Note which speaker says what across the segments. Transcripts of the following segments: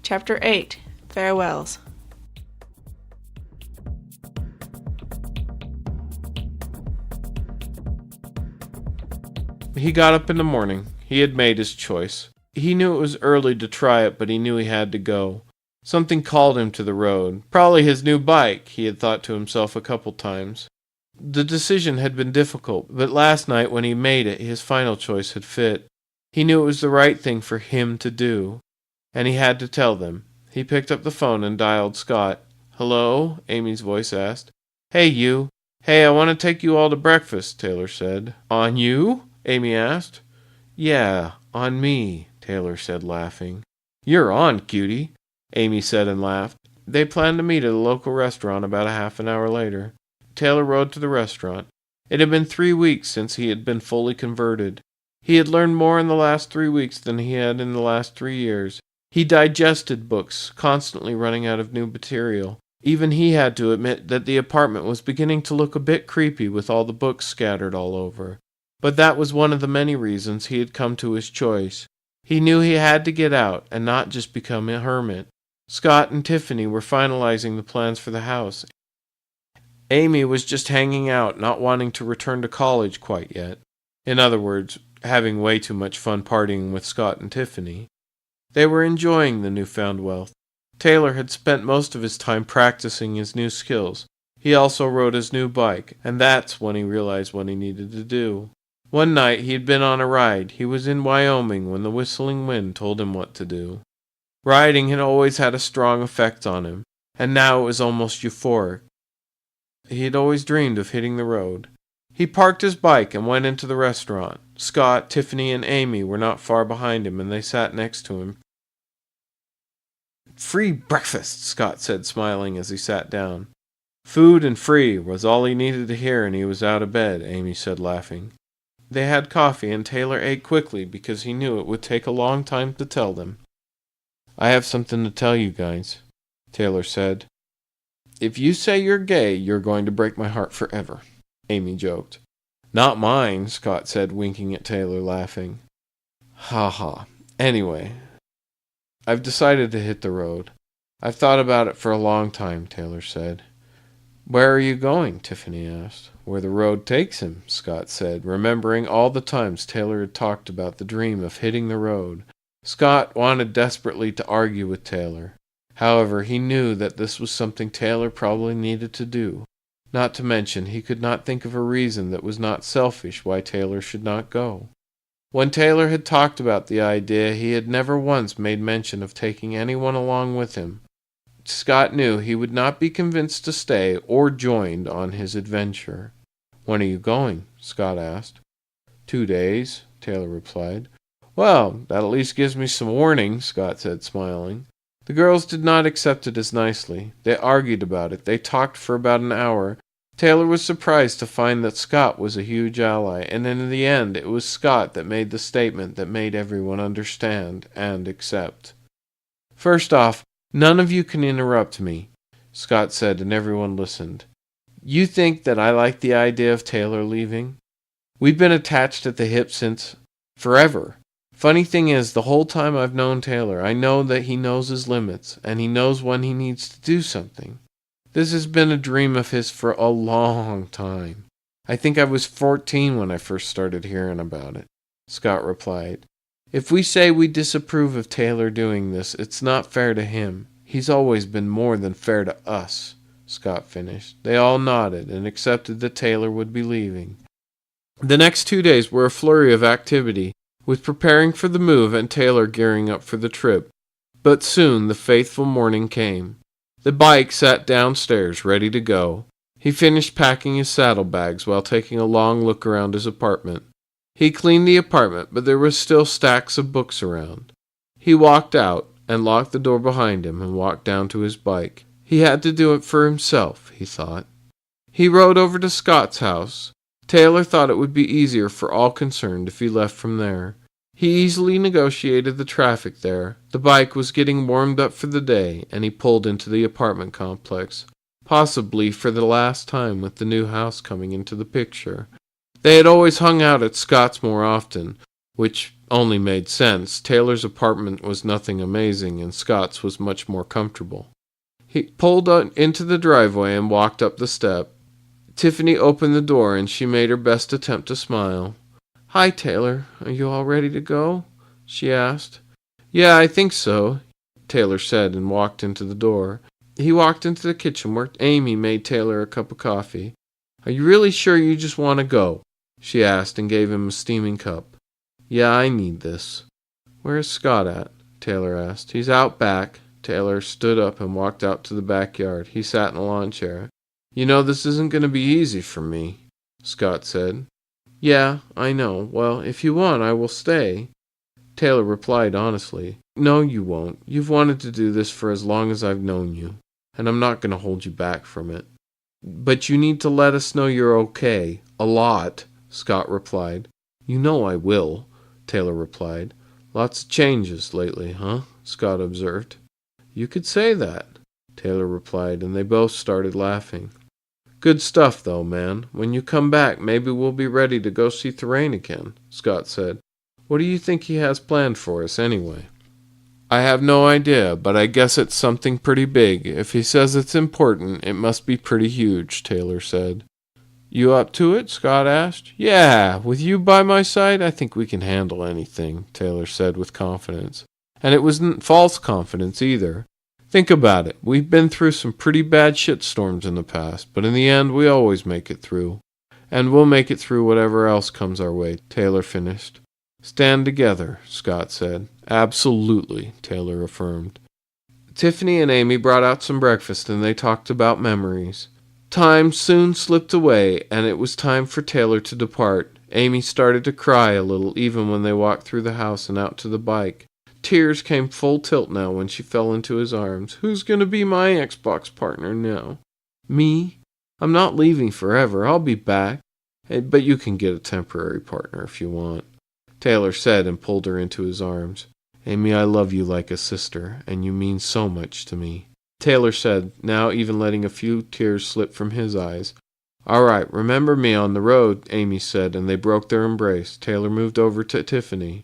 Speaker 1: Chapter 8. Farewells.
Speaker 2: He got up in the morning. He had made his choice. He knew it was early to try it, but he knew he had to go. Something called him to the road. Probably his new bike, he had thought to himself a couple times. The decision had been difficult, but last night when he made it, his final choice had fit. He knew it was the right thing for him to do, and he had to tell them. He picked up the phone and dialed Scott. "Hello?" Amy's voice asked. "Hey, you. Hey, I want to take you all to breakfast," Taylor said. "On you?" Amy asked. "Yeah, on me," Taylor said, laughing. "You're on, cutie," Amy said and laughed. They planned to meet at a local restaurant about a half an hour later. Taylor rode to the restaurant. It had been 3 weeks since he had been fully converted. He had learned more in the last 3 weeks than he had in the last 3 years. He digested books, constantly running out of new material. Even he had to admit that the apartment was beginning to look a bit creepy with all the books scattered all over. But that was one of the many reasons he had come to his choice. He knew he had to get out and not just become a hermit. Scott and Tiffany were finalizing the plans for the house. Amy was just hanging out, not wanting to return to college quite yet. In other words, having way too much fun partying with Scott and Tiffany. They were enjoying the newfound wealth. Taylor had spent most of his time practicing his new skills. He also rode his new bike, and that's when he realized what he needed to do. One night he had been on a ride. He was in Wyoming when the whistling wind told him what to do. Riding had always had a strong effect on him, and now it was almost euphoric. He had always dreamed of hitting the road. He parked his bike and went into the restaurant. Scott, Tiffany, and Amy were not far behind him, and they sat next to him. "Free breakfast," Scott said, smiling as he sat down. "Food and free" was all he needed to hear, and he was out of bed, Amy said, laughing. They had coffee, and Taylor ate quickly because he knew it would take a long time to tell them. "I have something to tell you guys," Taylor said. "If you say you're gay, you're going to break my heart forever," Amy joked. "Not mine," Scott said, winking at Taylor, laughing. "Ha ha. Anyway, I've decided to hit the road. I've thought about it for a long time," Taylor said. "Where are you going?" Tiffany asked. "Where the road takes him," Scott said, remembering all the times Taylor had talked about the dream of hitting the road. Scott wanted desperately to argue with Taylor. However, he knew that this was something Taylor probably needed to do. Not to mention, he could not think of a reason that was not selfish why Taylor should not go. When Taylor had talked about the idea, he had never once made mention of taking anyone along with him. Scott knew he would not be convinced to stay or joined on his adventure. "When are you going?" Scott asked. 2 days, Taylor replied. "Well, that at least gives me some warning," Scott said, smiling. The girls did not accept it as nicely. They argued about it. They talked for about an hour. Taylor was surprised to find that Scott was a huge ally, and in the end it was Scott that made the statement that made everyone understand and accept. "First off, none of you can interrupt me," Scott said, and everyone listened. "You think that I like the idea of Taylor leaving? We've been attached at the hip since forever. Funny thing is, the whole time I've known Taylor, I know that he knows his limits, and he knows when he needs to do something. This has been a dream of his for a long time. I think I was 14 when I first started hearing about it," Scott replied. "If we say we disapprove of Taylor doing this, it's not fair to him. He's always been more than fair to us," Scott finished. They all nodded and accepted that Taylor would be leaving. The next 2 days were a flurry of activity, with preparing for the move and Taylor gearing up for the trip. But soon the fateful morning came. The bike sat downstairs, ready to go. He finished packing his saddlebags while taking a long look around his apartment. He cleaned the apartment, but there were still stacks of books around. He walked out and locked the door behind him and walked down to his bike. He had to do it for himself, he thought. He rode over to Scott's house. Taylor thought it would be easier for all concerned if he left from there. He easily negotiated the traffic there. The bike was getting warmed up for the day, and he pulled into the apartment complex, possibly for the last time with the new house coming into the picture. They had always hung out at Scott's more often, which only made sense. Taylor's apartment was nothing amazing, and Scott's was much more comfortable. He pulled into the driveway and walked up the step. Tiffany opened the door, and she made her best attempt to smile. "Hi, Taylor. Are you all ready to go?" she asked. "Yeah, I think so," Taylor said, and walked into the door. He walked into the kitchen where Amy made Taylor a cup of coffee. "Are you really sure you just want to go?" she asked, and gave him a steaming cup. "Yeah, I need this." "Where is Scott at?" Taylor asked. "He's out back." Taylor stood up and walked out to the backyard. He sat in a lawn chair. "You know, this isn't going to be easy for me," Scott said. "Yeah, I know. Well, if you want, I will stay." Taylor replied honestly. "No, you won't. You've wanted to do this for as long as I've known you, and I'm not going to hold you back from it." "But you need to let us know you're okay. A lot," Scott replied. "You know I will," Taylor replied. "Lots of changes lately, huh?" Scott observed. "You could say that," Taylor replied, and they both started laughing. "Good stuff, though, man. When you come back, maybe we'll be ready to go see Thorane again," Scott said. "What do you think he has planned for us, anyway?" "I have no idea, but I guess it's something pretty big. If he says it's important, it must be pretty huge," Taylor said. "You up to it?" Scott asked. "Yeah, with you by my side, I think we can handle anything," Taylor said with confidence. And it wasn't false confidence either. Think about it. We've been through some pretty bad shitstorms in the past, but in the end, we always make it through. And we'll make it through whatever else comes our way, Taylor finished. "Stand together," Scott said. "Absolutely," Taylor affirmed. Tiffany and Amy brought out some breakfast, and they talked about memories. Time soon slipped away, and it was time for Taylor to depart. Amy started to cry a little even when they walked through the house and out to the bike. Tears came full tilt now when she fell into his arms. "Who's going to be my Xbox partner now?" "Me? I'm not leaving forever. I'll be back. But you can get a temporary partner if you want," Taylor said and pulled her into his arms. "Amy, I love you like a sister, and you mean so much to me," Taylor said, now even letting a few tears slip from his eyes. "All right, remember me on the road," Amy said, and they broke their embrace. Taylor moved over to Tiffany.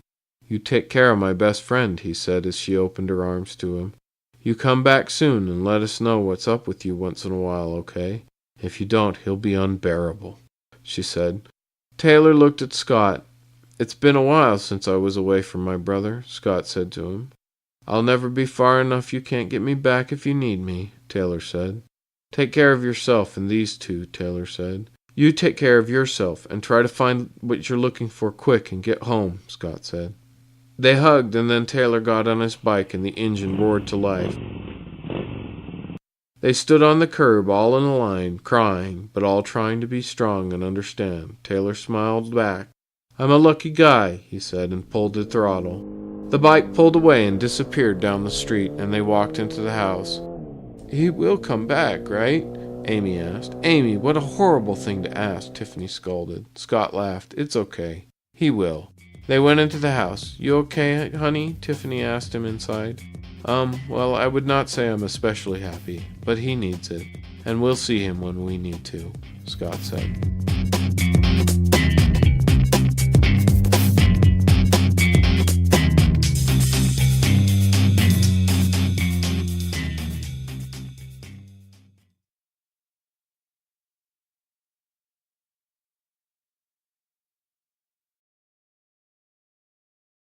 Speaker 2: "You take care of my best friend," he said as she opened her arms to him. "You come back soon and let us know what's up with you once in a while, okay? If you don't, he'll be unbearable," she said. Taylor looked at Scott. "It's been a while since I was away from my brother," Scott said to him. "I'll never be far enough you can't get me back if you need me," Taylor said. "Take care of yourself and these two," Taylor said. "You take care of yourself and try to find what you're looking for quick and get home," Scott said. They hugged, and then Taylor got on his bike and the engine roared to life. They stood on the curb, all in a line, crying, but all trying to be strong and understand. Taylor smiled back. "I'm a lucky guy," he said, and pulled the throttle. The bike pulled away and disappeared down the street, and they walked into the house. "He will come back, right?" Amy asked. "Amy, what a horrible thing to ask," Tiffany scolded. Scott laughed. "It's okay. He will." They went into the house. "You okay, honey?" Tiffany asked him inside. Well, I would not say I'm especially happy, but he needs it, and we'll see him when we need to," Scott said.